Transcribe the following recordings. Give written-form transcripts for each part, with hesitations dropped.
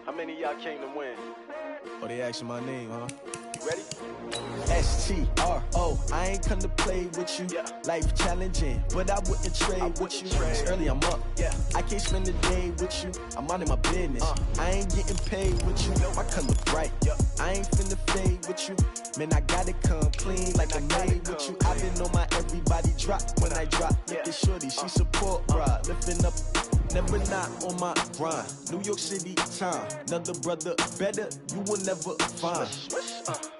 How many of y'all came to win? Oh, they asking my name, huh? You ready? STRO, I ain't come to play with you. Yeah. Life challenging, but I wouldn't trade with you. It's early, I'm up. Yeah. I can't spend the day with you. I'm out of my business. I ain't getting paid with you. My color bright. I ain't finna fade with you. Man, I gotta come clean like I made with you. I've been on my everybody drop when I drop. Look at shorty, she support ride. Lifting up, never not on my grind. New York City time, another brother better, you will never find.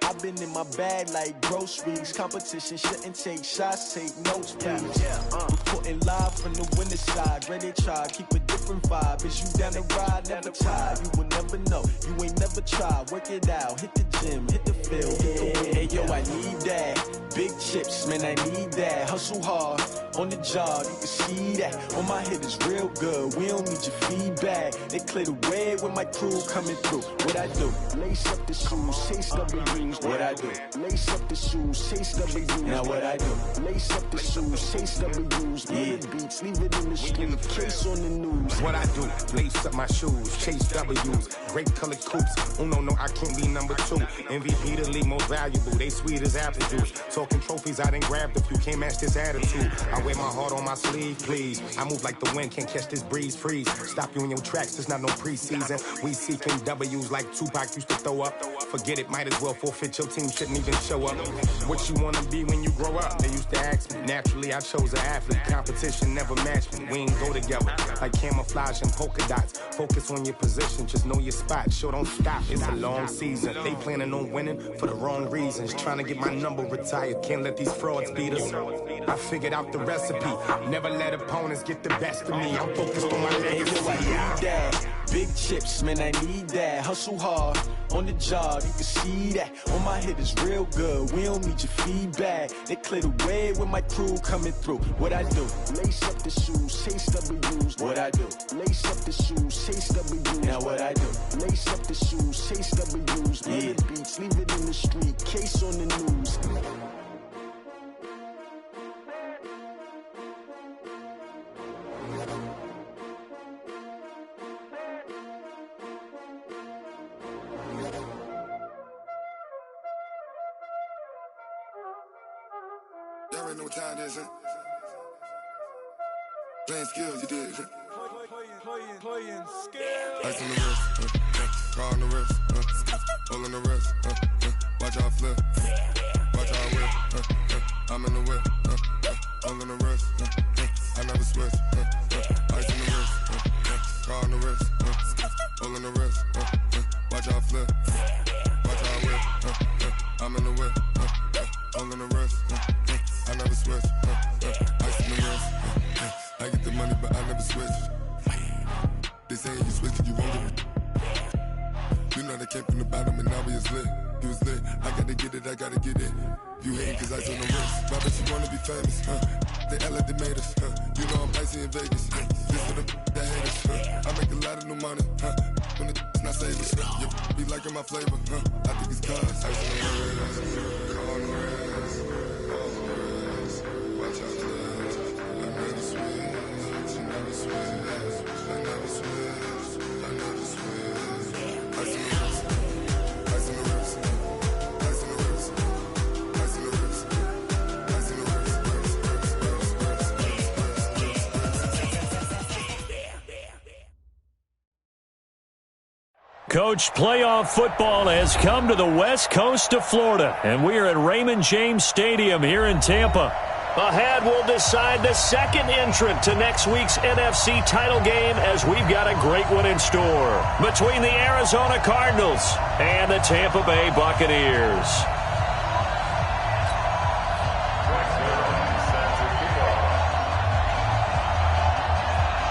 I've been in my bag like groceries. Competition shouldn't take shots, take notes, please. Reporting live from the winter side. Ready to try, keep a different vibe. Is you down the ride, never tired. You will never know, you ain't never tried. Work it out, hit the gym, hit the field, hit the win. Hey yo, I need that. Big chips, man, I need that. Hustle hard, on the job, you can see that. On my head is real good, we don't need your feedback. They clear the way when my crew coming through. What I do? Lace up the shoes, chase W's. What I do? Lace up the shoes, chase W's. Now what I do? Lace up the shoes, chase W's. Murder beats, leave it in the street, case on the news. What I do? Lace up my shoes, chase W's. Great colored coops. No, I can't be number 2. MVP the league most valuable. They sweet as apple juice. Talking trophies, I done grabbed a few. Can't match this attitude. I wear my heart on my sleeve, please. I move like the wind, can't catch this breeze. Freeze. Stop you in your tracks, there's not no preseason. We seeking W's like Tupac used to throw up. Forget it, might as well forfeit. Your team shouldn't even show up. What you wanna be when you grow up? They used to ask me. Naturally, I chose an athlete. Competition never matched me. We ain't go together like camouflage and polka dots. Focus on your position, just know your spot. Sure, don't stop. It's a long season. They planning on winning for the wrong reasons. Trying to get my number retired. Can't let these frauds beat us. I figured out the recipe. Never let opponents get the best of me. I'm focused on my legacy. I need that. Big chips, man, I need that. Hustle hard, on the job, you can see that. On my head is real good, we don't need your feedback. They clear the way when my crew coming through. What I do? Lace up the shoes, chase W's. What I do? Lace up the shoes, chase W's. Now what I do? Lace up the shoes, chase W's. Murder beats, leave it in the street, case on the news. Y'all already know what time it is, huh? Playing skills, you did. Playing skills. Ice on the wrist, car on the wrist, hole in the wrist, watch how I flip, watch how I whip, I'm in the whip, hole in the wrist, I never switch, ice on the wrist, car on the wrist, hole in the wrist, watch how I flip, watch how I whip, I'm in the whip, hole in the wrist, I never switch, ice on the wrist, I get the money but I never switch. They saying you switch cause you won't get it. You know they came from the bottom and now we is lit. You was lit, I gotta get it, I gotta get it. You hating cause I on the wrist. Why bet you wanna be famous, They act like they made us, You know I'm icy in Vegas, This for the that hate us, I make a lot of new money, When it's not savers, You be liking my flavor, I think it's cause ice on the wrist, car on the wrist, all the wrist, watch out for this. I never switch, I never switch, I never switch, I never switch. Ice on the wrist, ice on the wrist, ice on the wrist, ice on the wrist, ice on the wrist, Coach, playoff football has come to the west coast of Florida, and we are at Raymond James Stadium here in Tampa. Ahead, we'll decide the second entrant to next week's NFC title game, as we've got a great one in store between the Arizona Cardinals and the Tampa Bay Buccaneers.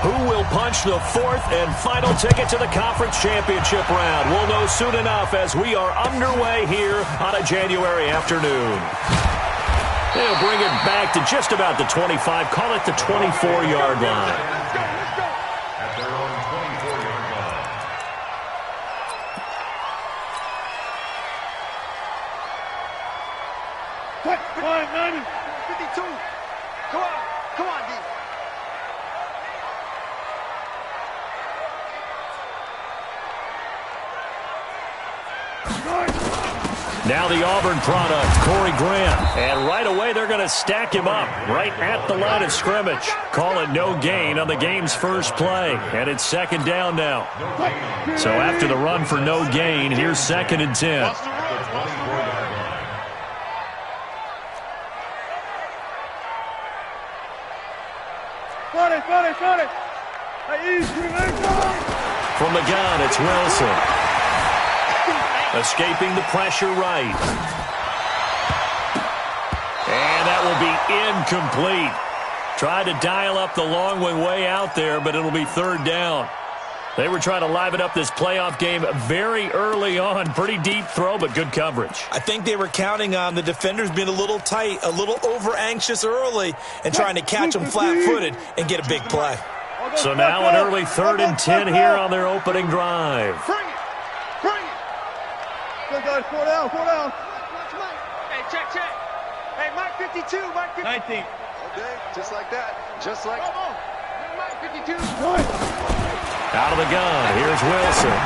Who will punch, the fourth and final ticket to the conference championship round. We'll know soon enough as we are underway here on a January afternoon. They'll bring it back to just about the 25, call it the 24-yard line. At their own 24-yard line. Come on, 90. 52. Come on, D. Now the Auburn product, Corey Grant. And right away, they're going to stack him up right at the line of scrimmage. Call it no gain on the game's first play. And it's second down now. So after the run for no gain, here's 2nd and 10. From the gun, it's Wilson. Escaping the pressure right. And that will be incomplete. Tried to dial up the long way out there, but it'll be 3rd down. They were trying to liven up this playoff game very early on. Pretty deep throw, but good coverage. I think they were counting on the defenders being a little tight, a little over-anxious early, and trying to catch them flat-footed and get a big play. So now an early 3rd and 10 here on their opening drive. Go, guys, 4 down. Hey, check. Hey, Mike 52, Mike 52. 19. Okay, just like that. Just like Mike 52. Out of the gun, here's Wilson.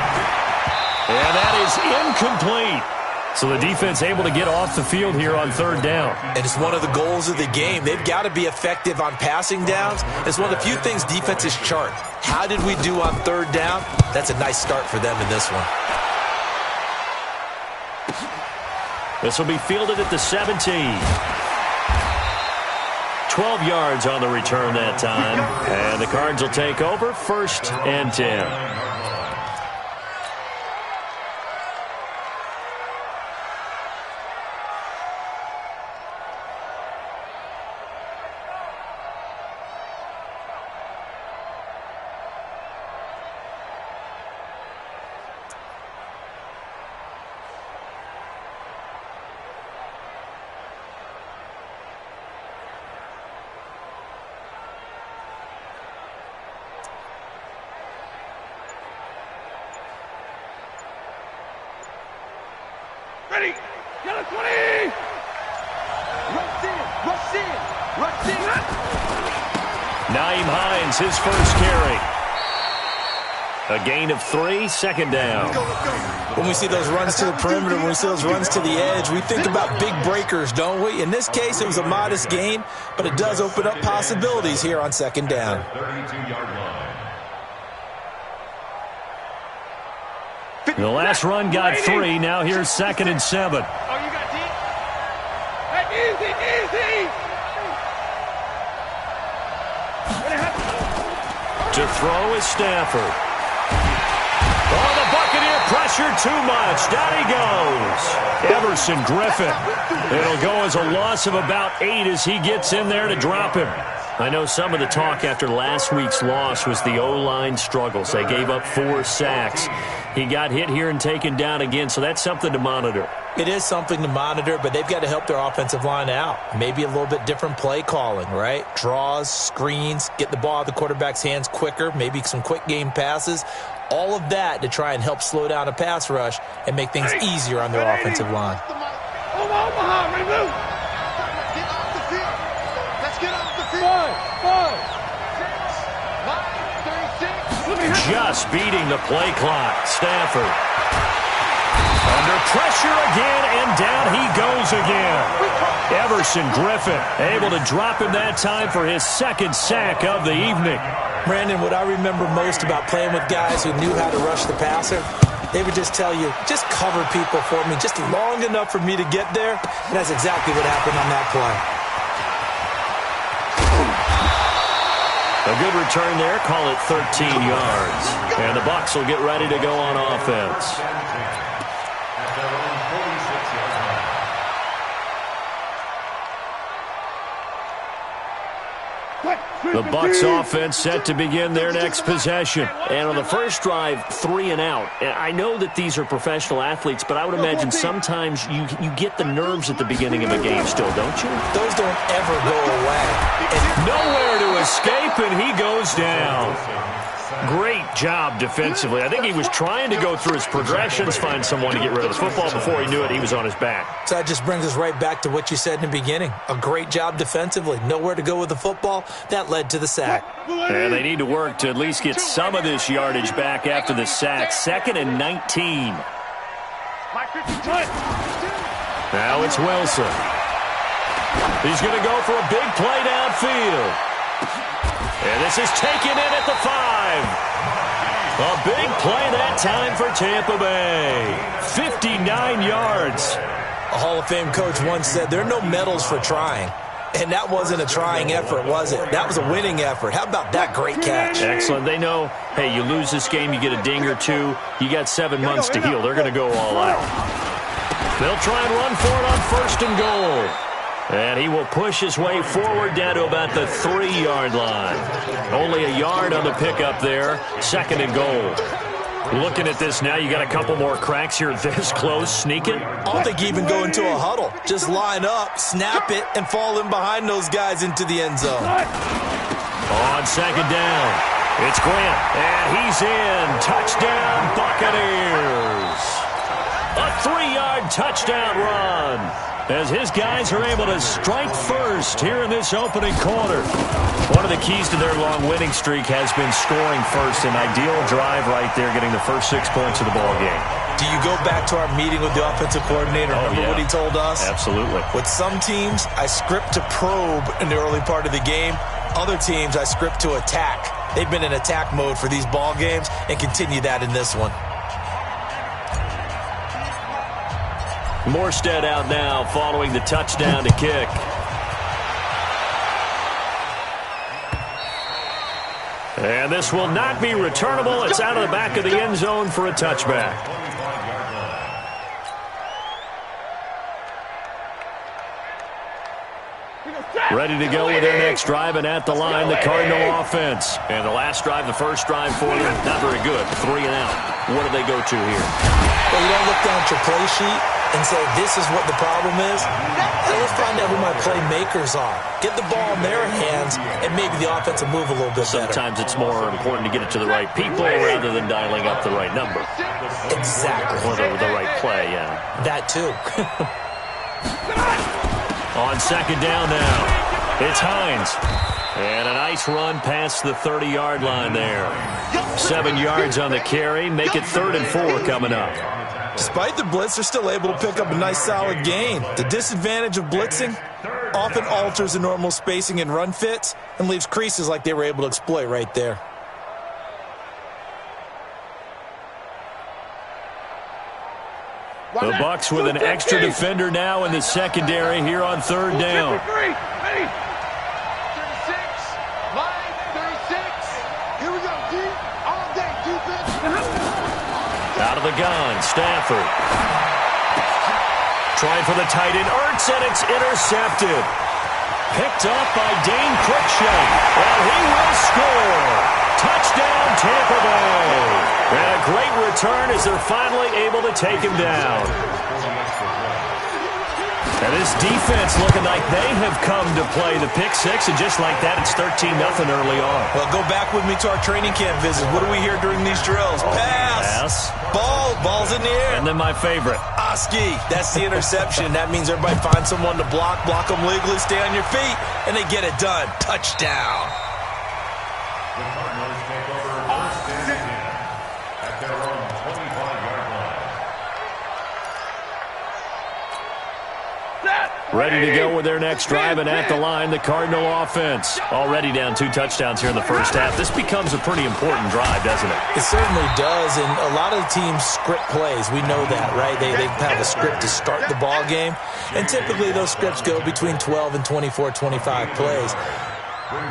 And that is incomplete. So the defense able to get off the field here on 3rd down. And it's one of the goals of the game. They've got to be effective on passing downs. It's one of the few things defenses chart. How did we do on 3rd down? That's a nice start for them in this one. This will be fielded at the 17. 12 yards on the return that time. And the Cards will take over 1st and 10. Ready. Yellow 20. Rush in. Naeem Hines, his first carry. A gain of 3, 2nd down. When we see those runs to the perimeter, when we see those runs to the edge, we think about big breakers, don't we? In this case, it was a modest gain, but it does open up possibilities here on 2nd down. 32-yard line. The last run got 3. Now here's 2nd and 7. Oh, you got D? Hey, easy. To throw is Stafford. Oh, the Buccaneer pressure too much. Down he goes. Everson Griffin. It'll go as a loss of about 8 as he gets in there to drop him. I know some of the talk after last week's loss was the O-line struggles. They gave up 4 sacks. He got hit here and taken down again, so that's something to monitor. It is something to monitor, but they've got to help their offensive line out. Maybe a little bit different play calling, right? Draws, screens, get the ball out of the quarterback's hands quicker, maybe some quick game passes. All of that to try and help slow down a pass rush and make things easier on their offensive line. Omaha, remove. Get off the field. Let's get off the field. 5. 36. Just beating the play clock. Stafford. Under pressure again, and down he goes again. Everson Griffin able to drop him that time for his 2nd sack of the evening. Brandon, what I remember most about playing with guys who knew how to rush the passer, they would just tell you, just cover people for me, just long enough for me to get there. And that's exactly what happened on that play. A good return there, call it 13 yards. And the Bucs will get ready to go on offense. At their own 46-yard line. Quick, The Bucs offense set to begin their next possession. And on the first drive, 3 and out. I know that these are professional athletes, but I would imagine sometimes you get the nerves at the beginning of a game still, don't you? Those don't ever go away. Nowhere to escape, and he goes down. Great job defensively. I think he was trying to go through his progressions, find someone to get rid of the football. Before he knew it, he was on his back. So that just brings us right back to what you said in the beginning. A great job defensively. Nowhere to go with the football. That led to the sack. And they need to work to at least get some of this yardage back after the sack. 2nd and 19. Now it's Wilson. He's going to go for a big play downfield. And this is taken in at the 5. A big play that time for Tampa Bay. 59 yards. A Hall of Fame coach once said, there are no medals for trying. And that wasn't a trying effort, was it? That was a winning effort. How about that great catch? Excellent. They know, hey, you lose this game, you get a ding or two. You got 7 months to heal. They're going to go all out. They'll try and run for it on 1st and goal. And he will push his way forward down to about the 3-yard line. Only a yard on the pickup there. 2nd and goal. Looking at this now, you got a couple more cracks here this close. Sneak it. I don't think you even go into a huddle. Just line up, snap it, and fall in behind those guys into the end zone. On 2nd down, it's Grant. And he's in. Touchdown, Buccaneers. A 3-yard touchdown run, as his guys are able to strike first here in this opening quarter. One of the keys to their long winning streak has been scoring first. An ideal drive right there, getting the first 6 points of the ball game. Do you go back to our meeting with the offensive coordinator? Remember what he told us? Absolutely. With some teams, I script to probe in the early part of the game. Other teams, I script to attack. They've been in attack mode for these ball games and continue that in this one. Morstead out now following the touchdown to kick. And this will not be returnable. It's out of the back of the end zone for a touchback. Ready to go with their next drive, and at the line, the Cardinal offense. And the last drive, the first drive for them, not very good. 3 and out. What do they go to here? Well, you don't look down at your play sheet and say, this is what the problem is. Let's find out who my playmakers are. Get the ball in their hands, and maybe the offense will move a little bit better. Sometimes it's more important to get it to the right people rather than dialing up the right number. Exactly. Or the right play, yeah. That too. On 2nd down now, it's Hines. And a nice run past the 30-yard line there. 7 yards on the carry. Make it 3rd and 4 coming up. Despite the blitz, they're still able to pick up a nice solid gain. The disadvantage of blitzing often alters the normal spacing and run fits and leaves creases like they were able to exploit right there. The Bucs with an extra defender now in the secondary here on 3rd down. 36, line 36. Here we go, D. All day, defense. Out of the gun, Stafford. Trying for the tight end, Ertz, and it's intercepted. Picked up by Dane Cruikshank, and he will score. Touchdown, Tampa Bay. And a great return as they're finally able to take him down. And this defense looking like they have come to play the pick six, and just like that, it's 13-0 early on. Well, go back with me to our training camp visit. What do we hear during these drills? Pass. Ball's in the air. And then my favorite. Oski. That's the interception. That means everybody finds someone to block them legally, stay on your feet, and they get it done. Touchdown. The Cardinals take over first and 10 at their own 25-yard line. Ready to go with their next drive, and at the line, the Cardinal offense. Already down 2 touchdowns here in the first half. This becomes a pretty important drive, doesn't it? It certainly does, and a lot of the teams script plays. We know that, right? They have a script to start the ball game, and typically those scripts go between 12 and 24, 25 plays.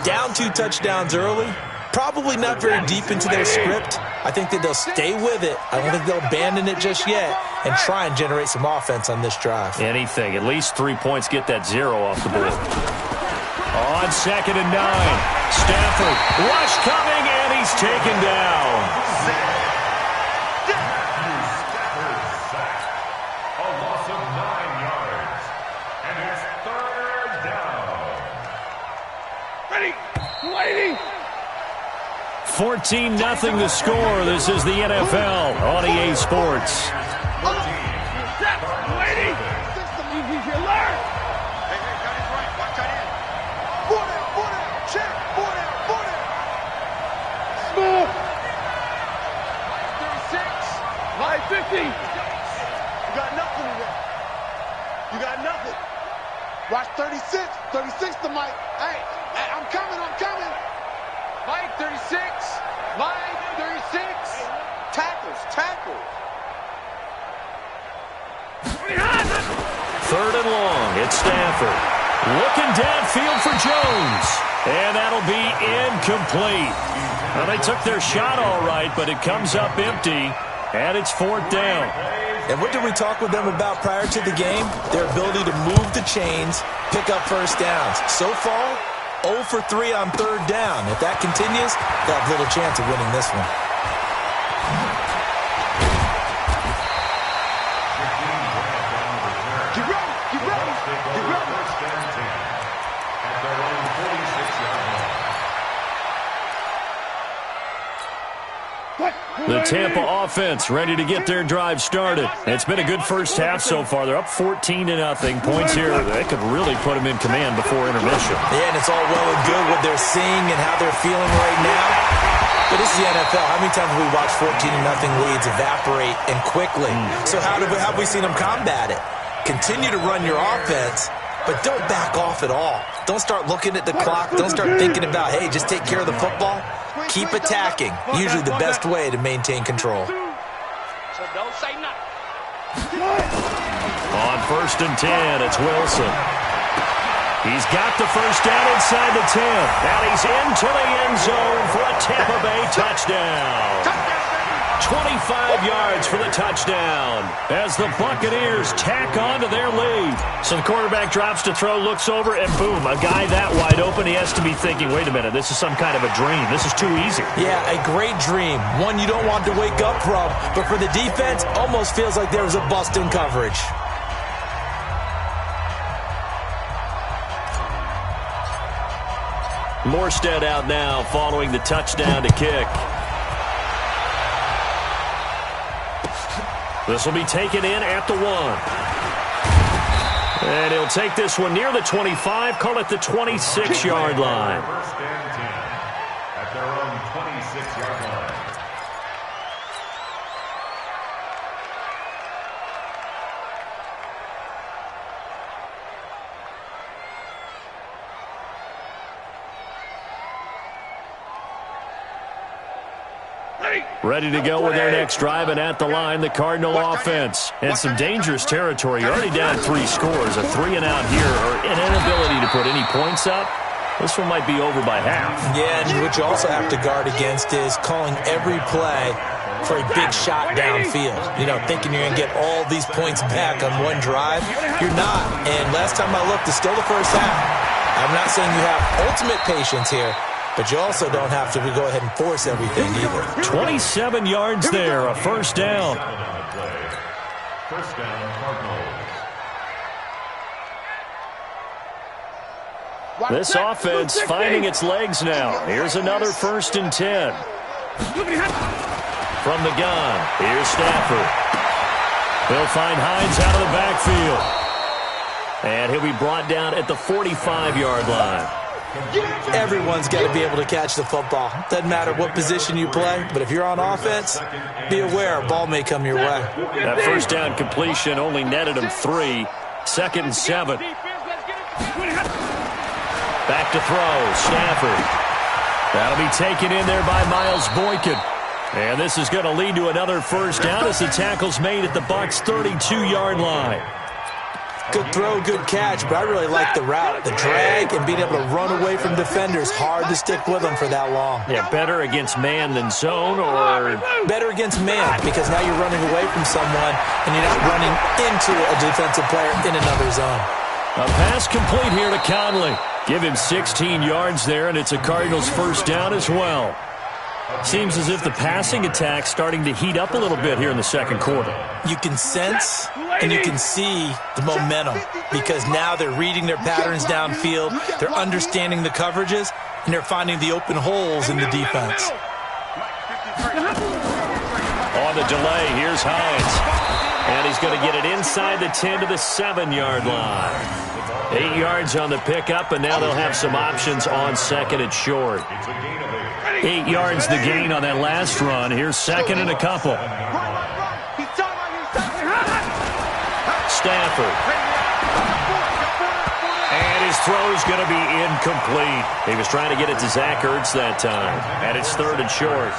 Down 2 touchdowns early, probably not very deep into their script. I think that they'll stay with it. I don't think they'll abandon it just yet and try and generate some offense on this drive. Anything. At least 3 points, get that 0 off the board. On 2nd and 9. Stafford, rush coming, and he's taken down. A loss of 9 yards. And it's 3rd down. Ready. Waiting. 14-0 the score. This is the NFL on EA Sports. Waiting. Easy to learn. Hey, got it right. Watch that in. 4 down. Check. 4 down. Smooth. 36. Line 50. You got nothing today. You got nothing. Watch 36. 36 to Mike. Hey, I'm coming. Mike, 36. Line 36. Tackles. 3rd and long. It's Stafford. Looking downfield for Jones. And that'll be incomplete. Well, they took their shot all right, but it comes up empty. And it's 4th down. And what did we talk with them about prior to the game? Their ability to move the chains, pick up first downs. So far, 0 for 3 on 3rd down. If that continues, they'll have little chance of winning this one. Get ready. First down 10 at their own 46-yard line. The Tampa offense ready to get their drive started. It's been a good first half so far. They're up 14-0. Points here, they could really put them in command before intermission. Yeah, and it's all well and good what they're seeing and how they're feeling right now. But this is the NFL. How many times have we watched 14-0 leads evaporate and quickly? So how have we seen them combat it? Continue to run your offense, but don't back off at all. Don't start looking at the clock. Don't start thinking about, hey, just take care of the football. Keep attacking. Usually the best way to maintain control. So don't say nothing. On 1st and 10, it's Wilson. He's got the first down inside the 10. Now he's into the end zone for a Tampa Bay touchdown. 25 yards for the touchdown as the Buccaneers tack on to their lead. So the quarterback drops to throw, looks over, and boom, a guy that wide open, he has to be thinking, wait a minute, this is some kind of a dream. This is too easy. Yeah, a great dream. One you don't want to wake up from. But for the defense, almost feels like there was a bust in coverage. Morstead out now following the touchdown to kick. This will be taken in at the 1. And he'll take this one near the 25, call it the 26-yard line. First and 10 at their own 26-yard line. Ready to go with their next drive, and at the line, the Cardinal offense. And some dangerous territory. You're already down 3 scores. A 3-and-out here, or an inability to put any points up. This one might be over by half. Yeah, and what you also have to guard against is calling every play for a big shot downfield. You know, thinking you're going to get all these points back on one drive. You're not. And last time I looked, it's still the first half. I'm not saying you have ultimate patience here, but you also don't have to go ahead and force everything either. 27 yards there, a first down. First down, Cardinals. This offense finding its legs now. Here's another 1st and 10. From the gun, here's Stafford. He'll find Hines out of the backfield. And he'll be brought down at the 45-yard line. Everyone's got to be able to catch the football. Doesn't matter what position you play, but if you're on offense, be aware a ball may come your way. That first down completion only netted him 3. 2nd and 7. Back to throw, Stafford. That'll be taken in there by Miles Boykin. And this is going to lead to another first down as the tackle's made at the Bucs' 32-yard line. Good throw, good catch, but I really like the route, the drag, and being able to run away from defenders. Hard to stick with them for that long. Yeah, better against man than zone, or better against man, because now you're running away from someone and you're not running into a defensive player in another zone. A pass complete here to Conley. Give him 16 yards there, and it's a Cardinals first down as well. Seems as if the passing attack's starting to heat up a little bit here in the second quarter. You can sense and you can see the momentum because now they're reading their patterns downfield, they're understanding the coverages, and they're finding the open holes in the defense. On the delay, here's Hines. And he's going to get it inside the 10 to the 7-yard line. 8 yards on the pickup, and now they'll have some options on second and short. 8 yards the gain on that last run. Here's second and a couple. Stafford. And his throw's going to be incomplete. He was trying to get it to Zach Ertz that time. And it's third and short.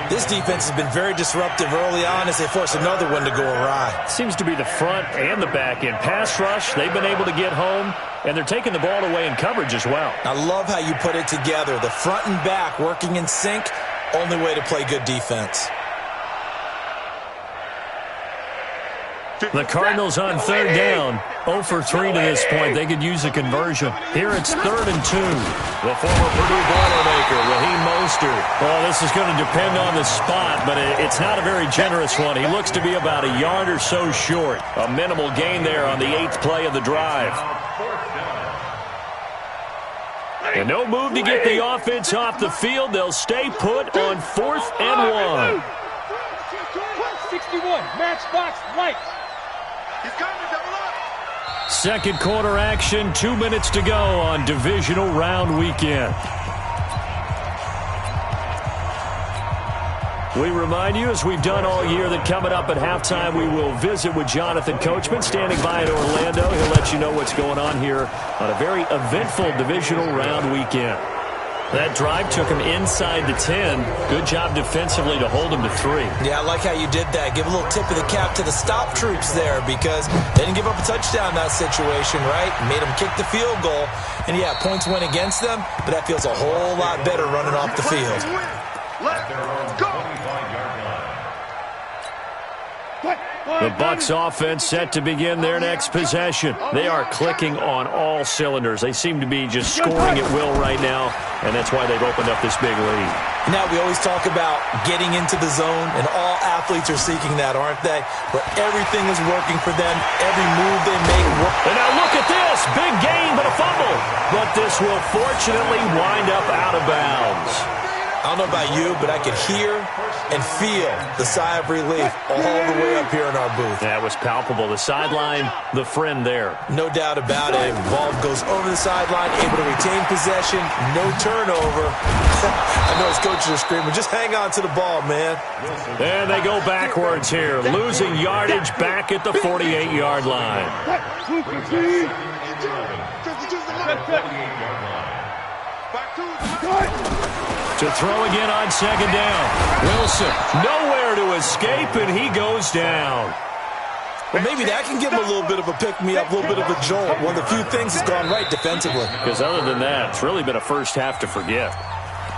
This defense has been very disruptive early on as they force another one to go awry. Seems to be the front and the back end. Pass rush, they've been able to get home, and they're taking the ball away in coverage as well. I love how you put it together. The front and back working in sync, only way to play good defense. The Cardinals on third down. 0 for 3 to this point. They could use a conversion. Here it's 3rd and 2. The former Purdue Boilermaker, Raheem Mostert. Well, this is going to depend on the spot, but it's not a very generous one. He looks to be about a yard or so short. A minimal gain there on the 8th play of the drive. And no move to get the offense off the field. They'll stay put on 4th and 1. 61, matchbox right. He's coming, double up. Second quarter action, 2 minutes to go on divisional round weekend. We remind you, as we've done all year, that coming up at halftime, we will visit with Jonathan Coachman, standing by in Orlando. He'll let you know what's going on here on a very eventful divisional round weekend. That drive took him inside the 10. Good job defensively to hold him to 3. Yeah, I like how you did that. Give a little tip of the cap to the stop troops there because they didn't give up a touchdown in that situation, right? Made them kick the field goal. And, yeah, points went against them, but that feels a whole lot better running off the field. Let's go. The Bucs offense set to begin their next possession. They are clicking on all cylinders. They seem to be just scoring at will right now, and that's why they've opened up this big lead. Now, we always talk about getting into the zone, and all athletes are seeking that, aren't they? But everything is working for them. Every move they make works. And now look at this. Big gain, but a fumble. But this will fortunately wind up out of bounds. I don't know about you, but I could hear and feel the sigh of relief all the way up here in our booth. That was palpable. The sideline, the friend there. No doubt about it. Ball goes over the sideline, able to retain possession, no turnover. I know his coaches are screaming, just hang on to the ball, man. And they go backwards here, losing yardage back at the 48-yard line. To throw again on second down. Wilson, nowhere to escape, and he goes down. Well, maybe that can give him a little bit of a pick-me-up, a little bit of a jolt. One of the few things that's gone right defensively. Because other than that, it's really been a first half to forget.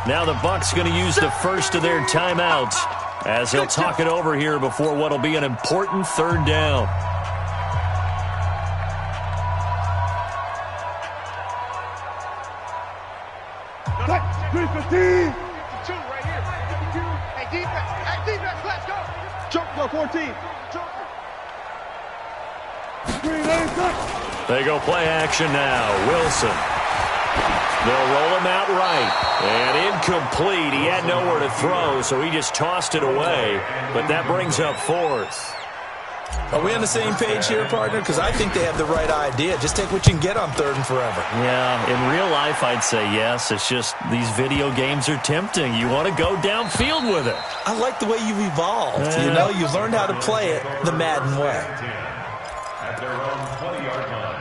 Now the Bucs going to use the first of their timeouts as he'll talk it over here before what will be an important third down. Jump, 14. They go play action now. Wilson. They'll roll him out right. And incomplete. He had nowhere to throw, so he just tossed it away. But that brings up 4th. Are we on the same page here, partner? Because I think they have the right idea. Just take what you can get on 3rd and forever. Yeah, in real life, I'd say yes. It's just these video games are tempting. You want to go downfield with it. I like the way you've evolved. You know, you've learned how to play it the Madden way. At their own 20-yard line.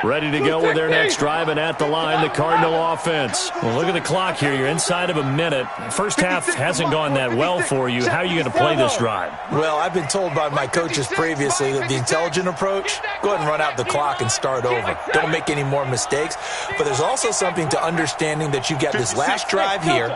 Ready to go with their next drive, and at the line, the Cardinal offense. Well, look at the clock here. You're inside of a minute. First half hasn't gone that well for you. How are you going to play this drive? Well, I've been told by my coaches previously that the intelligent approach, go ahead and run out the clock and start over. Don't make any more mistakes. But there's also something to understanding that you got this last drive here.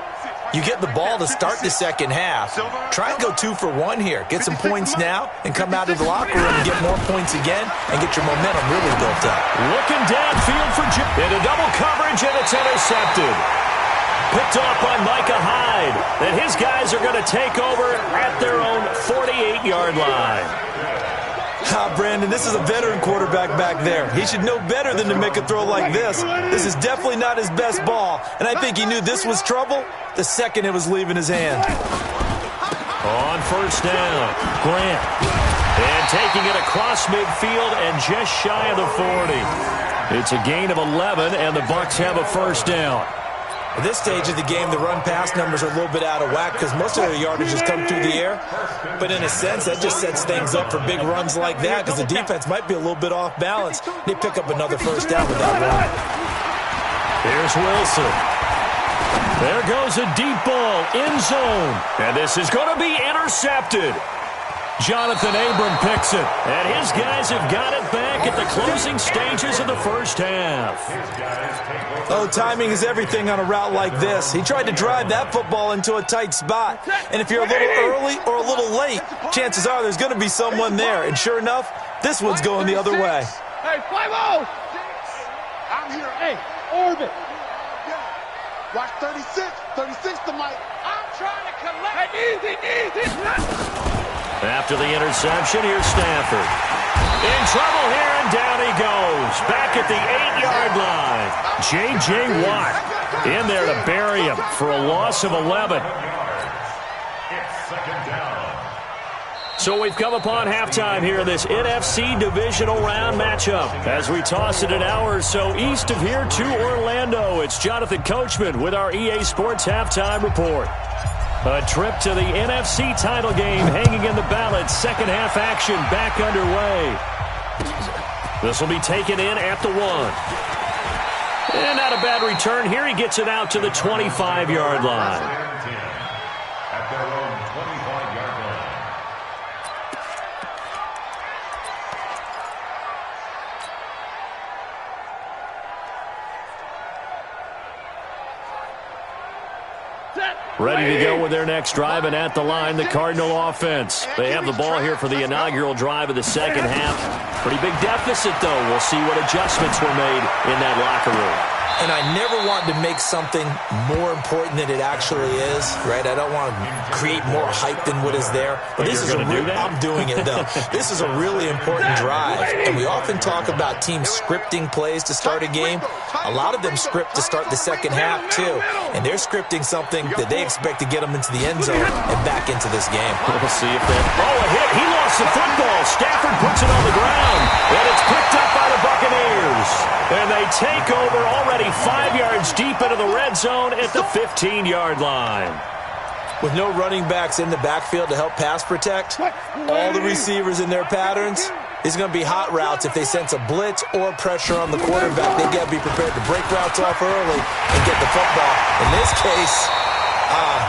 You get the ball to start the second half. Try and go 2 for 1 here. Get some points now and come out of the locker room and get more points again and get your momentum really built up. Looking downfield for Jim. Into double coverage, and it's intercepted. Picked off by Micah Hyde. And his guys are going to take over at their own 48-yard line. Brandon, this is a veteran quarterback back there. He should know better than to make a throw like this. This is definitely not his best ball, and I think he knew this was trouble the second it was leaving his hand. On first down, Grant. And taking it across midfield and just shy of the 40. It's a gain of 11, and the Bucs have a first down. At this stage of the game, the run-pass numbers are a little bit out of whack because most of their yardage has come through the air. But in a sense, that just sets things up for big runs like that because the defense might be a little bit off balance. They pick up another first down with that run. Here's Wilson. There goes a deep ball, end zone. And this is going to be intercepted. Jonathan Abram picks it. And his guys have got it back at the closing stages of the first half. Oh, timing is everything on a route like this. He tried to drive that football into a tight spot. And if you're a little early or a little late, chances are there's going to be someone there. And sure enough, this one's going the other way. Hey, 5-0! I'm here. Hey, orbit. Watch 36. 36 to Mike. I'm trying to collect. Hey, easy. After the interception, here's Stafford. In trouble here, and down he goes. Back at the 8-yard line. J.J. Watt in there to bury him for a loss of 11. It's second down. So we've come upon halftime here in this NFC divisional round matchup. As we toss it an hour or so east of here to Orlando, it's Jonathan Coachman with our EA Sports Halftime Report. A trip to the NFC title game hanging in the balance. Second half action back underway. This will be taken in at the 1. And not a bad return here. He gets it out to the 25-yard line. At their own 25-yard line. Ready to go with their next drive, and at the line, the Cardinal offense. They have the ball here for the inaugural drive of the second half. Pretty big deficit, though. We'll see what adjustments were made in that locker room. And I never want to make something more important than it actually is, right? I don't want to create more hype than what is there. But this is I'm doing it, though. This is a really important drive. And we often talk about teams scripting plays to start a game. A lot of them script to start the second half, too. And they're scripting something that they expect to get them into the end zone and back into this game. We'll see if that... Oh, a hit. He lost the football. Stafford puts it on the ground. And it's picked up by the Buccaneers. And they take over already 5 yards deep into the red zone at the 15-yard line. With no running backs in the backfield to help pass protect, all the receivers in their patterns, it's going to be hot routes if they sense a blitz or pressure on the quarterback. They've got to be prepared to break routes off early and get the football. In this case,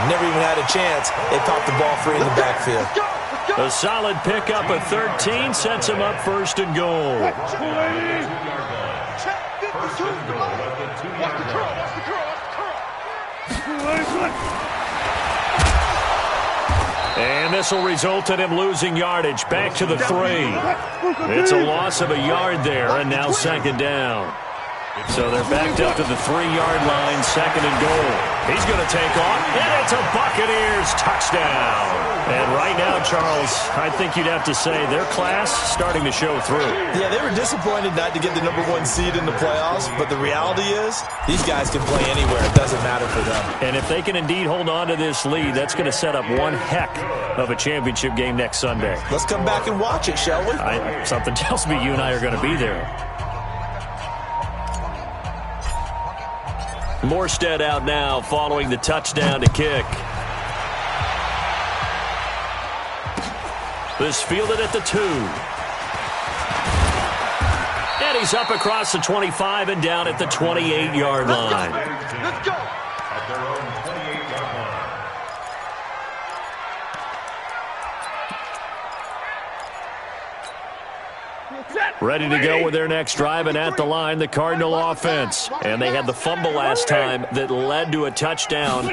never even had a chance. They popped the ball free in the backfield. A solid pickup at 13 sets him up first and goal. And this will result in him losing yardage back to the 3. It's a loss of a yard there, and now second down. So they're backed up to the 3-yard line, second and goal. He's going to take off, and it's a Buccaneers touchdown. And right now, Charles, I think you'd have to say their class starting to show through. Yeah, they were disappointed not to get the #1 seed in the playoffs, but the reality is these guys can play anywhere. It doesn't matter for them. And if they can indeed hold on to this lead, that's going to set up one heck of a championship game next Sunday. Let's come back and watch it, shall we? Something tells me you and I are going to be there. Morstead out now following the touchdown to kick. This fielded at the 2. And he's up across the 25 and down at the 28-yard line. Let's go. At their own 28-yard line. Ready to go with their next drive, and at the line, the Cardinal offense. And they had the fumble last time that led to a touchdown.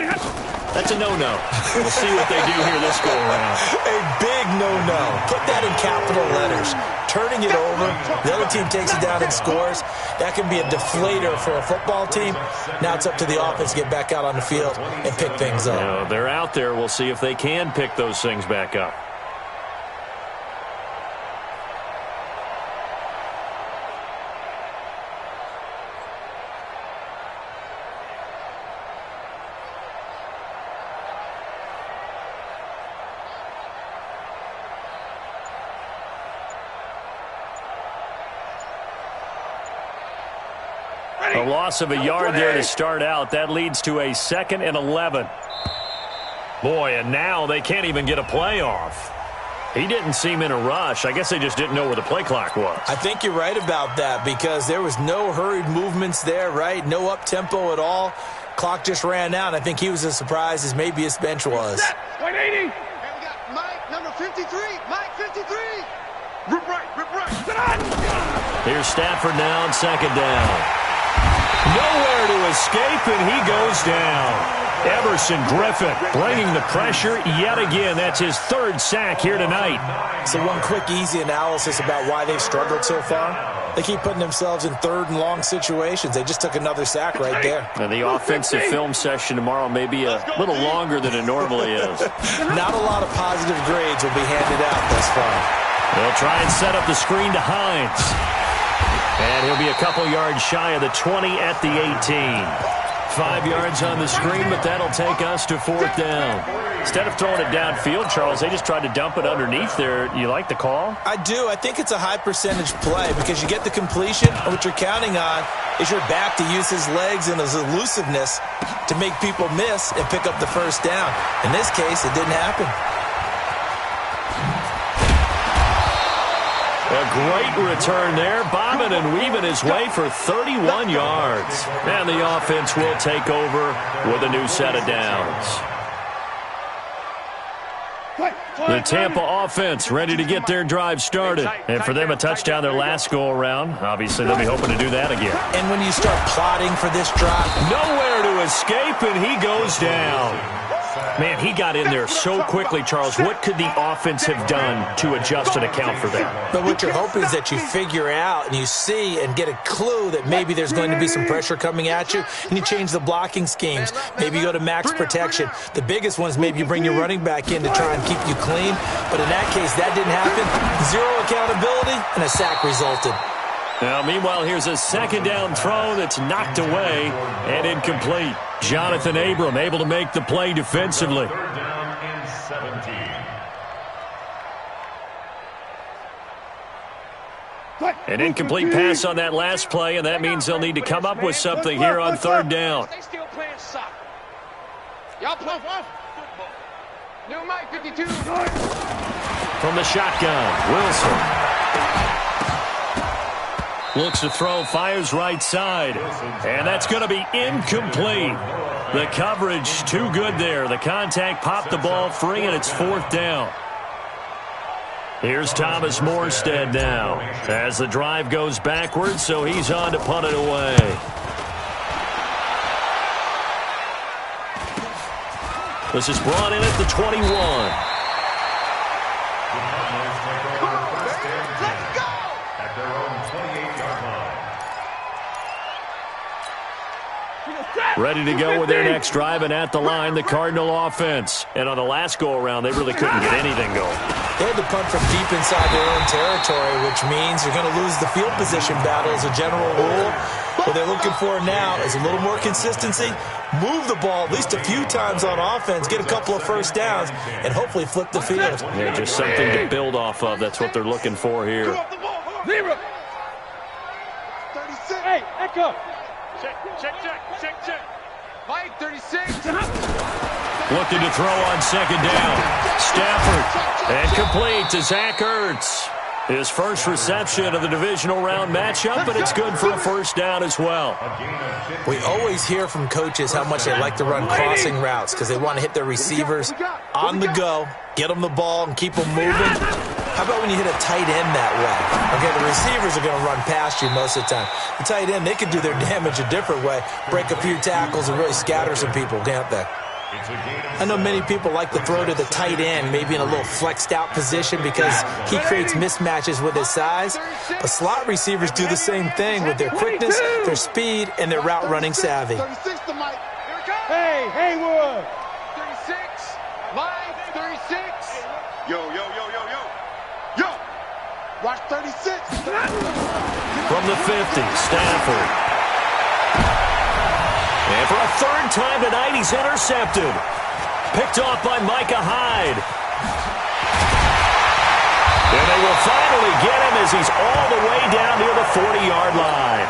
That's a no-no. We'll see what they do here this go-around. A big no-no. Put that in capital letters. Turning it over, the other team takes it down and scores. That can be a deflator for a football team. Now it's up to the offense to get back out on the field and pick things up. You know, they're out there. We'll see if they can pick those things back up. A loss of a yard there to start out. That leads to a 2nd and 11. Boy, and now they can't even get a play off. He didn't seem in a rush. I guess they just didn't know where the play clock was. I think you're right about that because there was no hurried movements there, right? No up-tempo at all. Clock just ran out. I think he was as surprised as maybe his bench was. 180. And we got Mike, number 53. Mike, 53. Rip right, rip right. Here's Stafford now on 2nd down. Nowhere to escape, and he goes down. Everson Griffin bringing the pressure yet again. That's his 3rd sack here tonight. So one quick, easy analysis about why they've struggled so far. They keep putting themselves in 3rd and long situations. They just took another sack right there. And the offensive film session tomorrow may be a little longer than it normally is. Not a lot of positive grades will be handed out thus far. They'll try and set up the screen to Hines. And he'll be a couple yards shy of the 20 at the 18. 5 yards on the screen, but that'll take us to 4th down. Instead of throwing it downfield, Charles, they just tried to dump it underneath there. You like the call? I do. I think it's a high-percentage play because you get the completion, and what you're counting on is your back to use his legs and his elusiveness to make people miss and pick up the 1st down. In this case, it didn't happen. A great return there, bobbing and weaving his way for 31 yards. And the offense will take over with a new set of downs. The Tampa offense ready to get their drive started. And for them, a touchdown their last go-around. Obviously, they'll be hoping to do that again. And when you start plotting for this drive, nowhere to escape, and he goes down. Man, he got in there so quickly, Charles. What could the offense have done to adjust and account for that? But what you're hoping is that you figure out and you see and get a clue that maybe there's going to be some pressure coming at you, and you change the blocking schemes. Maybe you go to max protection. The biggest one is maybe you bring your running back in to try and keep you clean. But in that case, that didn't happen. 0 accountability, and a sack resulted. Now, meanwhile, here's a 2nd down throw that's knocked away and incomplete. Jonathan Abram able to make the play defensively. 3rd down and 17. An incomplete pass on that last play, and that means they'll need to come up with something here on 3rd down. They still playing soccer. Y'all play football. New Mike, 52. From the shotgun, Wilson. Looks to throw, fires right side, and that's going to be incomplete. The coverage too good there. The contact popped the ball free, and it's 4th down. Here's Thomas Morstead now as the drive goes backwards, so he's on to punt it away. This is brought in at the 21. Ready to go with their next drive, and at the line, the Cardinal offense. And on the last go-around, they really couldn't get anything going. They had to punt from deep inside their own territory, which means you're going to lose the field position battle as a general rule. What they're looking for now is a little more consistency, move the ball at least a few times on offense, get a couple of 1st downs, and hopefully flip the field. Yeah, just something to build off of. That's what they're looking for here. 36. Hey, echo. Check. Mike, 36. Looking to throw on 2nd down. Stafford, and complete to Zach Ertz. His first reception of the divisional round matchup, but it's good for a 1st down as well. We always hear from coaches how much they like to run crossing routes because they want to hit their receivers on the go, get them the ball, and keep them moving. How about when you hit a tight end that way? Okay, the receivers are going to run past you most of the time. The tight end, they can do their damage a different way, break a few tackles and really scatter some people, can't they? I know many people like to throw to the tight end, maybe in a little flexed out position because he creates mismatches with his size. But slot receivers do the same thing with their quickness, their speed, and their route running savvy. 36 to Mike. Hey, Haywood. 36. Line 36. Yo. Watch 36. From the 50, Stafford. And for a third time tonight, he's intercepted. Picked off by Micah Hyde. And they will finally get him as he's all the way down near the 40-yard line.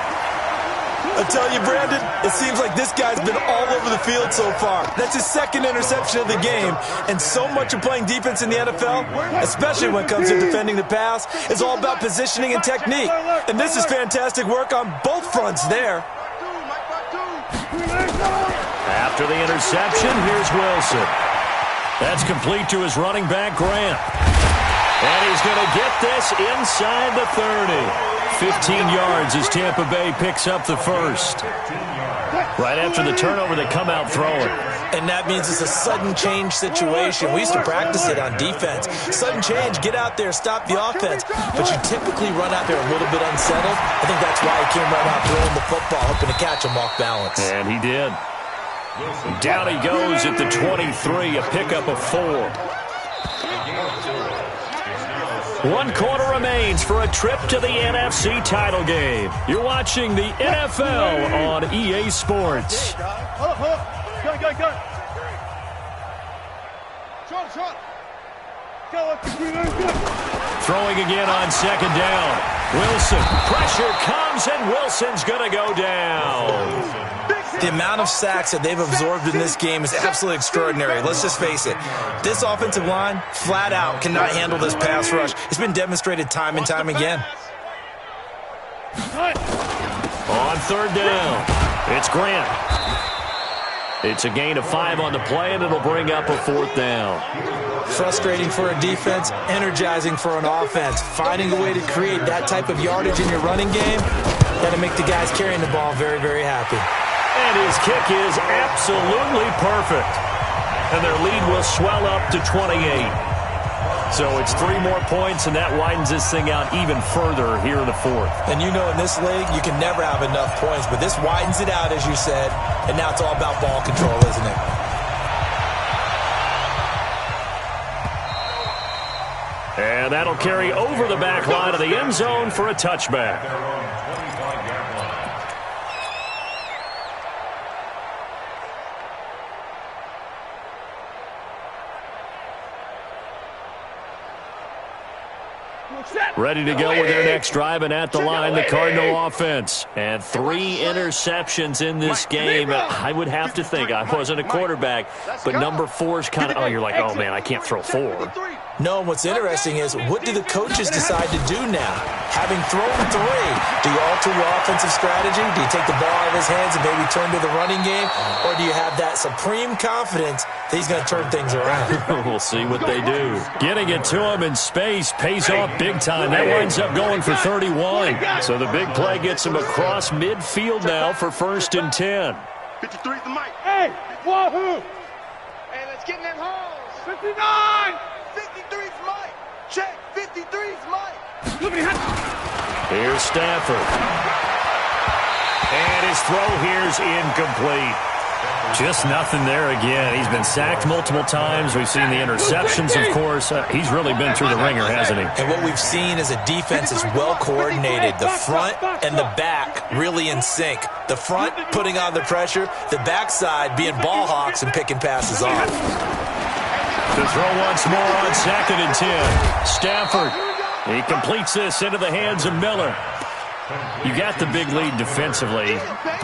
I tell you, Brandon, it seems like this guy's been all over the field so far. That's his second interception of the game. And so much of playing defense in the NFL, especially when it comes to defending the pass, is all about positioning and technique. And this is fantastic work on both fronts there. After the interception, here's Wilson. That's complete to his running back, Grant. And he's going to get this inside the 30. 15 yards as Tampa Bay picks up the first. Right after the turnover, they come out throwing. And that means it's a sudden change situation. We used to practice it on defense. Sudden change, get out there, stop the offense. But you typically run out there a little bit unsettled. I think that's why he came right out throwing the football, hoping to catch him off balance. And he did. Down he goes at the 23, a pickup of 4. 1 quarter remains for a trip to the NFC title game. You're watching the NFL on EA Sports. Throwing again on second down. Wilson. Pressure comes, and Wilson's going to go down. The amount of sacks that they've absorbed in this game is absolutely extraordinary. Let's just face it. This offensive line, flat out, cannot handle this pass rush. It's been demonstrated time and time again. On third down, it's Grant. It's a gain of 5 on the play, and it'll bring up a 4th down. Frustrating for a defense, energizing for an offense. Finding a way to create that type of yardage in your running game, got to make the guys carrying the ball very, very happy. And his kick is absolutely perfect. And their lead will swell up to 28. So it's 3 more points, and that widens this thing out even further here in the 4th. And you know in this league, you can never have enough points, but this widens it out, as you said, and now it's all about ball control, isn't it? And that'll carry over the back line of the end zone for a touchback. Ready to go with their next drive, and at the line, the Cardinal offense. And 3 interceptions in this game. I would have to think, I wasn't a quarterback, but number 4's kind of, oh, you're like, oh, man, I can't throw 4. No, and what's interesting is, what do the coaches decide to do now? Having thrown 3, do you alter your offensive strategy? Do you take the ball out of his hands and maybe turn to the running game? Or do you have that supreme confidence that he's going to turn things around? We'll see what they do. Getting it to him in space pays off big time. That winds up going for 31. So the big play gets him across midfield now for 1st and 10. 53's the Mike. Hey, wahoo! Hey, let's get in them holes. 59! 53's Mike. Check. 53's Mike. Here's Stafford. And his throw here's incomplete. Just nothing there again. He's been sacked multiple times. We've seen the interceptions, of course. He's really been through the ringer, hasn't he? And what we've seen is a defense is well coordinated. The front and the back really in sync. The front putting on the pressure, the backside being ball hawks and picking passes off. To throw once more on 2nd and 10. Stafford. He completes this into the hands of Miller. You got the big lead defensively,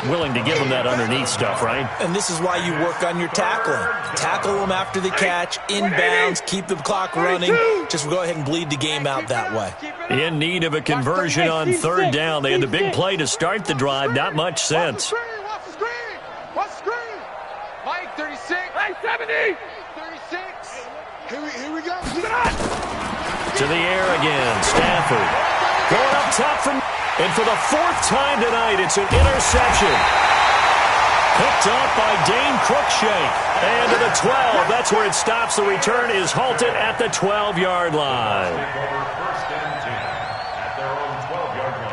willing to give them that underneath stuff, right? And this is why you work on your tackling. Tackle them after the catch, inbounds, keep the clock running. Just go ahead and bleed the game out that way. In need of a conversion on 3rd down. They had the big play to start the drive. Not much sense. Watch the screen. Watch the screen. Mike, 36. Hey, 70! 36. Here we go. To the air again. Stafford. Going up top from... And for the 4th time tonight, it's an interception. Picked up by Dane Cruikshank. And to the 12. That's where it stops. The return is halted at the 12-yard line. Take over 1st and 10 at their own 12-yard line.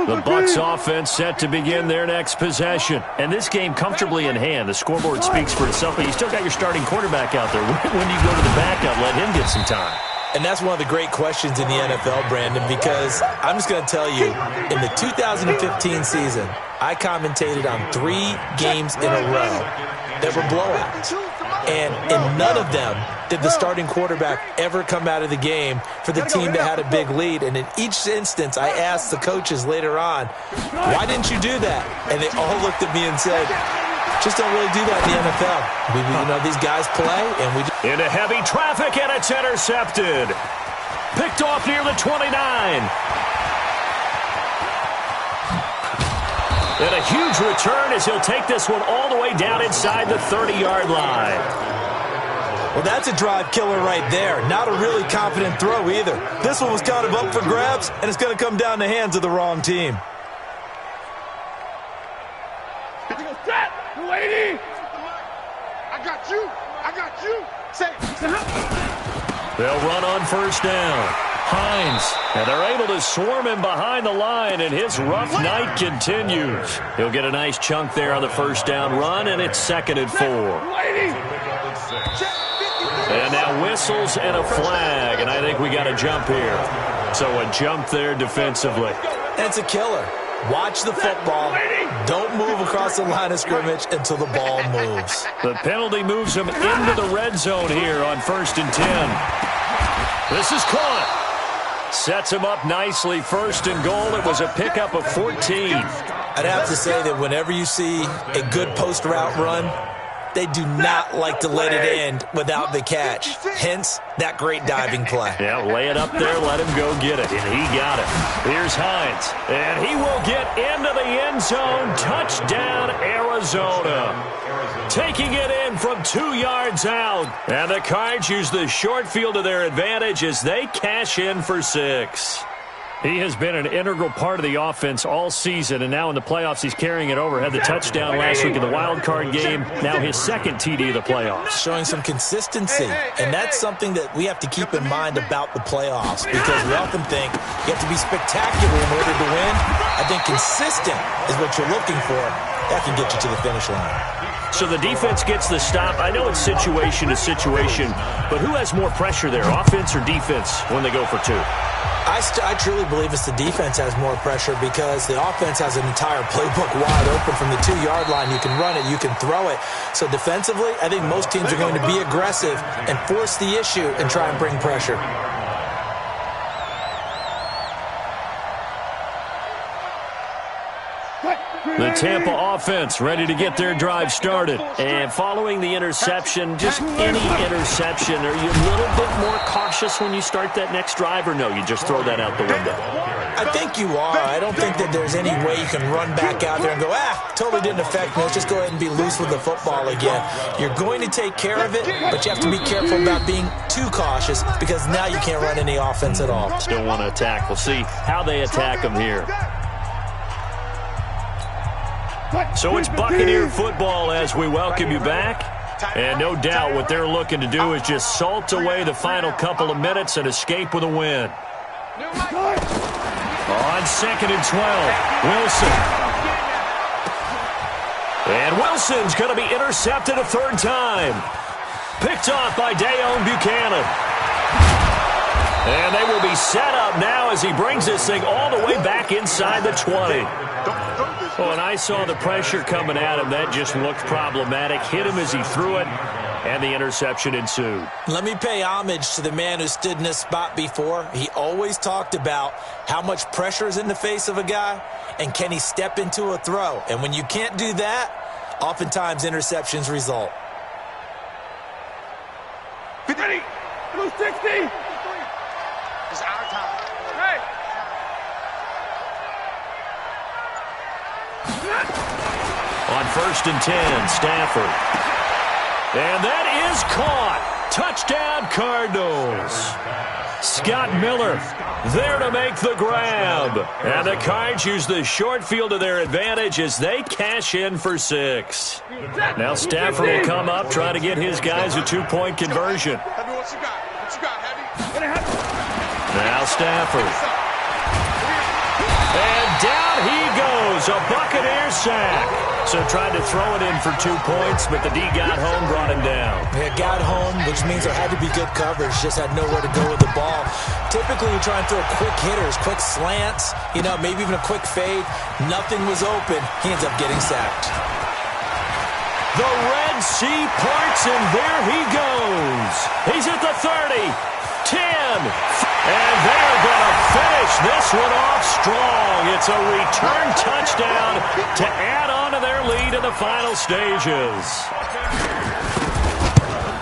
The Bucs offense set to begin their next possession. And this game comfortably in hand. The scoreboard speaks for itself, but you still got your starting quarterback out there. When do you go to the backup, let him get some time? And that's one of the great questions in the NFL, Brandon, because I'm just going to tell you, in the 2015 season, I commentated on 3 games in a row that were blowouts. And in none of them did the starting quarterback ever come out of the game for the team that had a big lead. And in each instance, I asked the coaches later on, why didn't you do that? And they all looked at me and said, just don't really do that in the NFL. These guys play, and we just... Into heavy traffic, and it's intercepted. Picked off near the 29. And a huge return as he'll take this one all the way down inside the 30-yard line. Well, that's a drive killer right there. Not a really confident throw either. This one was kind of up for grabs, and it's going to come down the hands of the wrong team. Lady! I got you! They'll run on 1st down. Hines, and they're able to swarm him behind the line, and his rough night continues. He'll get a nice chunk there on the 1st down run, and it's 2nd and 4. And now whistles and a flag, and I think we got a jump here. So a jump there defensively. That's a killer. Watch the football. Don't move across the line of scrimmage until the ball moves. The penalty moves him into the red zone here on 1st and 10. This is caught. Sets him up nicely. 1st and goal. It was a pickup of 14. I'd have to say that whenever you see a good post route run, they do not like to let it end without the catch. Hence, that great diving play. Yeah, lay it up there, let him go get it, and he got it. Here's Hines, and he will get into the end zone. Touchdown, Arizona. Taking it in from 2 yards out. And the Cards use the short field to their advantage as they cash in for 6. He has been an integral part of the offense all season, and now in the playoffs he's carrying it over. Had the touchdown last week in the wild card game. Now his 2nd TD of the playoffs. Showing some consistency, and that's something that we have to keep in mind about the playoffs, because we often think you have to be spectacular in order to win. I think consistent is what you're looking for. That can get you to the finish line. So the defense gets the stop. I know it's situation to situation, but who has more pressure there, offense or defense, when they go for 2? I truly believe it's the defense has more pressure because the offense has an entire playbook wide open from the 2-yard line. You can run it, you can throw it. So defensively, I think most teams are going to be aggressive and force the issue and try and bring pressure. The Tampa offense ready to get their drive started. And following the interception, just any interception, are you a little bit more cautious when you start that next drive, or no, you just throw that out the window? I think you are. I don't think that there's any way you can run back out there and go, totally didn't affect me. Let's just go ahead and be loose with the football again. You're going to take care of it, but you have to be careful about being too cautious because now you can't run any offense at all. Still want to attack. We'll see how they attack them here. So it's Buccaneer football as we welcome you back. And no doubt what they're looking to do is just salt away the final couple of minutes and escape with a win. On 2nd and 12, Wilson. And Wilson's going to be intercepted a 3rd time. Picked off by Dayon Buchanan. And they will be set up now as he brings this thing all the way back inside the 20. Oh, and I saw the pressure coming at him. That just looked problematic. Hit him as he threw it, and the interception ensued. Let me pay homage to the man who stood in this spot before. He always talked about how much pressure is in the face of a guy, and can he step into a throw. And when you can't do that, oftentimes interceptions result. 50. 60. It's our time. Hey. On 1st and 10, Stafford. And that is caught. Touchdown, Cardinals. Scott Miller there to make the grab. And the Cards use the short field to their advantage as they cash in for 6. Now Stafford will come up, try to get his guys a 2-point conversion. Now Stafford. And down he goes, a Buccaneer sack. So tried to throw it in for 2 points, but the D got home, brought him down. Yeah, got home, which means there had to be good coverage. Just had nowhere to go with the ball. Typically, you try and throw quick hitters, quick slants, maybe even a quick fade. Nothing was open. He ends up getting sacked. The Red Sea parts, and there he goes. He's at the 30, 10, and they're going to finish this one off strong. It's a return touchdown to add on to their lead in the final stages.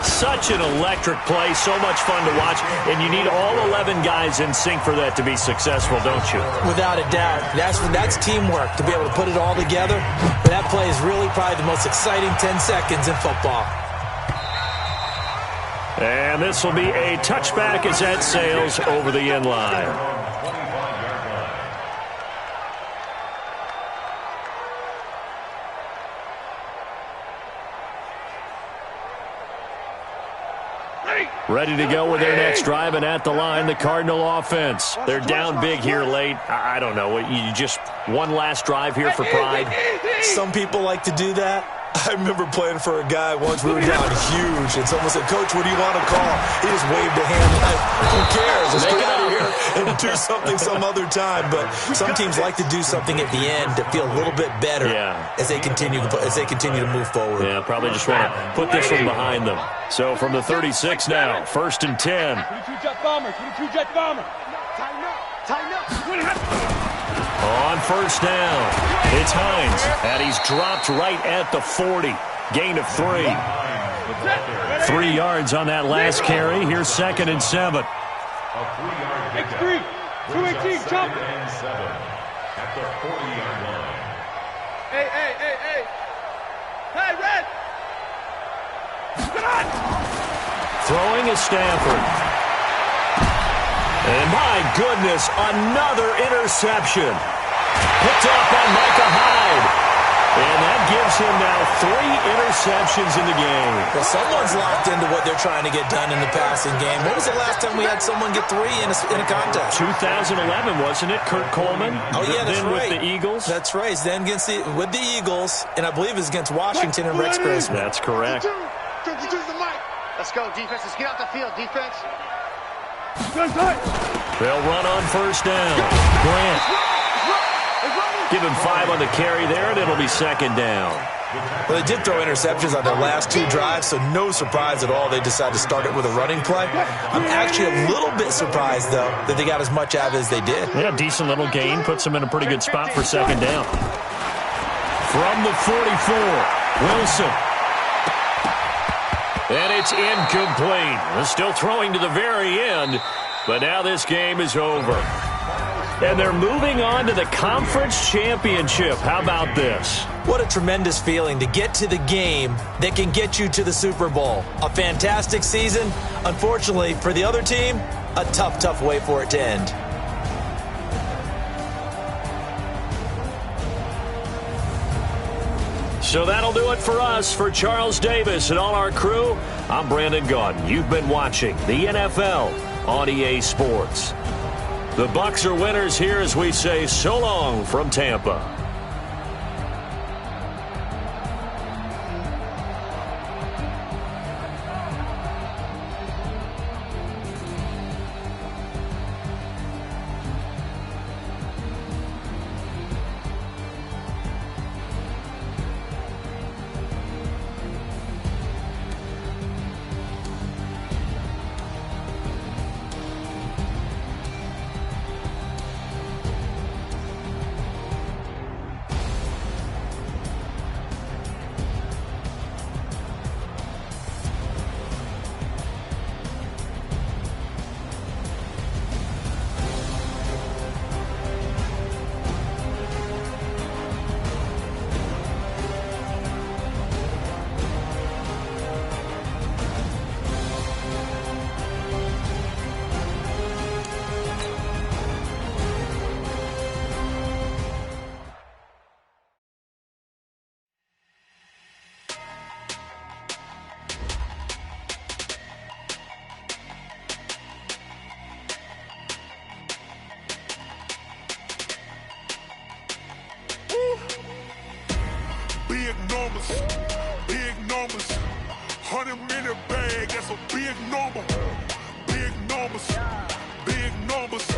Such an electric play, so much fun to watch, and you need all 11 guys in sync for that to be successful, don't you? Without a doubt. That's teamwork, to be able to put it all together. But that play is really probably the most exciting 10 seconds in football. And this will be a touchback as that sails over the end line. Ready to go with their next drive, and at the line, the Cardinal offense. They're down big here late. I don't know. You just one last drive here for pride? Some people like to do that. I remember playing for a guy once. We were down huge, and someone said, "Coach, what do you want to call?" He just waved a hand like, "Who cares? Let's get out of here and do something some other time." But some teams like to do something at the end to feel a little bit better as they continue to move forward. Yeah, probably just want to put this one behind them. So from the 36 now, 1st and 10. 22 Jet Bombers, 22 Jet Bombers. Tighten up, tighten up. On 1st down, it's Hines, and he's dropped right at the 40. Gain of 3. 3 yards on that last carry. Here's 2nd and 7. X3, 218, jump. At the 40-yard line. Hey. Hey, Red. Come on. Throwing is Stafford. And my goodness, another interception. Picked off by Micah Hyde. And that gives him now 3 interceptions in the game. Well, someone's locked into what they're trying to get done in the passing game. When was the last time we had someone get 3 in a contest? 2011, wasn't it? Kurt Coleman? Oh, yeah, that's then right. With the Eagles? That's right. Then with the Eagles, and I believe it's against Washington and Rex Grossman. That's correct. 52 the mic. Let's go, defense. Let's get out the field, defense. They'll run on 1st down. Grant. Give him 5 on the carry there, and it'll be 2nd down. Well, they did throw interceptions on their last 2 drives, so no surprise at all they decided to start it with a running play. I'm actually a little bit surprised, though, that they got as much out of it as they did. Yeah, decent little gain. Puts them in a pretty good spot for 2nd down. From the 44, Wilson. And it's incomplete. They're still throwing to the very end, but now this game is over. And they're moving on to the conference championship. How about this? What a tremendous feeling to get to the game that can get you to the Super Bowl. A fantastic season. Unfortunately, for the other team, a tough way for it to end. So that'll do it for us. For Charles Davis and all our crew, I'm Brandon Gaudin. You've been watching the NFL on EA Sports. The Bucs are winners here as we say so long from Tampa. Big numbers, big numbers. 100-minute bag, that's a big number. Big numbers, big numbers.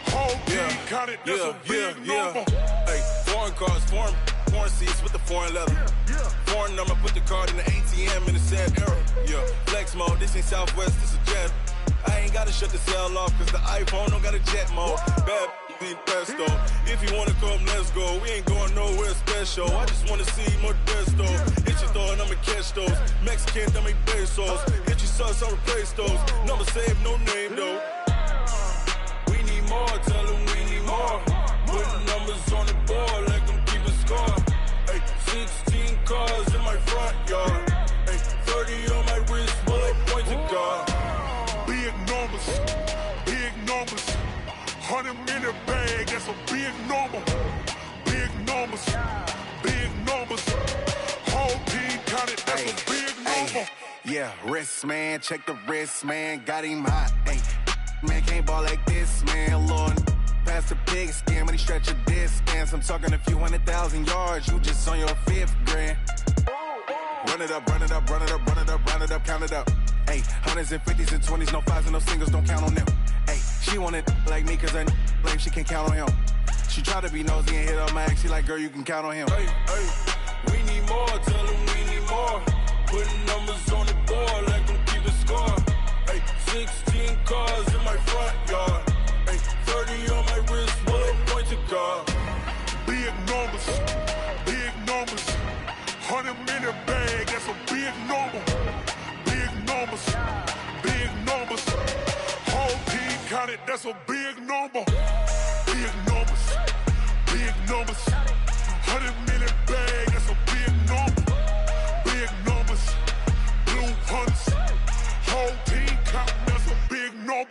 Whole team counted, that's a big number. Hey, foreign cars, foreign seats with the foreign leather. Foreign number, put the card in the ATM in the sad era. Yeah, flex mode, this ain't Southwest, this a jet. I ain't gotta shut the cell off, cause the iPhone don't got a jet mode. Bad be presto. If you wanna come, let's go. We ain't going nowhere special. I just wanna see more desto. Hit your throw and I'ma catch those. Mexican, dummy pesos. Hit your sus, I'll replace those. Number save, no name though. We need more, tell them we need more. Putting numbers on the board, let them keep a score. Hey, 16 cars in my front yard. Hey, 30 on my wrist, bullet pointed guard. Big numbers, big numbers. 100-minute bag, that's a big number. Big numbers, big numbers. Whole team counted, that's a big number. Yeah, wrist man, check the wrist man, got him hot. Hey, man can't ball like this, man. Lord, past the pig skin when he stretch a distance. I'm talking a few 100,000 yards, you just on your 5th grand. Run it up, run it up, run it up, run it up, run it up, count it up. Hey, 100s and 50s and 20s, no 5s and no singles, don't count on them. Hey, she want it like me cause her blame, she can't count on him. She try to be nosy and hit up my ex, she like, girl, you can count on him. Hey, we need more, tell them we need more. Putting numbers on the board, let them keep a score. Hey, 16 cars in my front yard. Hey, 30 on my wrist, bullet pointed guard. Big numbers, big numbers. 100-minute bag, that's a big number. Big numbers, big numbers. Whole team counted, that's a big number. Big numbers, big numbers. 100-minute bag, that's a big number. Big numbers, blue hunts. Whole team counting, that's a big number.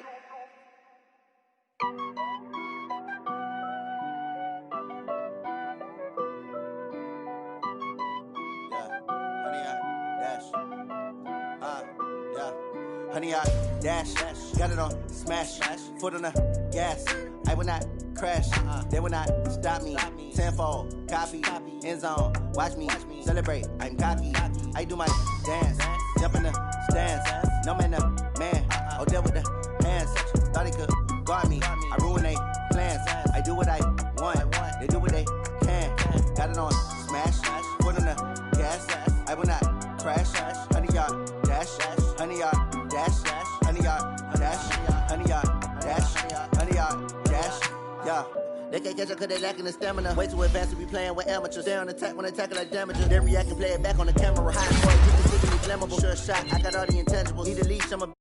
Honey, I dash, got it on smash, foot on the gas. I will not crash, they will not stop me. Tenfold, copy, end zone, watch me celebrate. I'm cocky, I do my dance, jump in the stands. No man, the man, oh, deal with the hands. Thought he could guard me, I ruin they plans. I do what I want, they do what they can. Got it on smash, foot on the gas. I will not crash, honey, y'all dash, honey, y'all dash, honey, y'all dash, honey, y'all dash, honey, y'all dash, yeah. They can't catch up cause they lacking the stamina. Way too advanced to be playing with amateurs. Stay on attack when they tackle like damages. Then react and play it back on the camera. Hot boy, you can see me flammable. Sure shot, I got all the intangibles. Need a leash, I'm a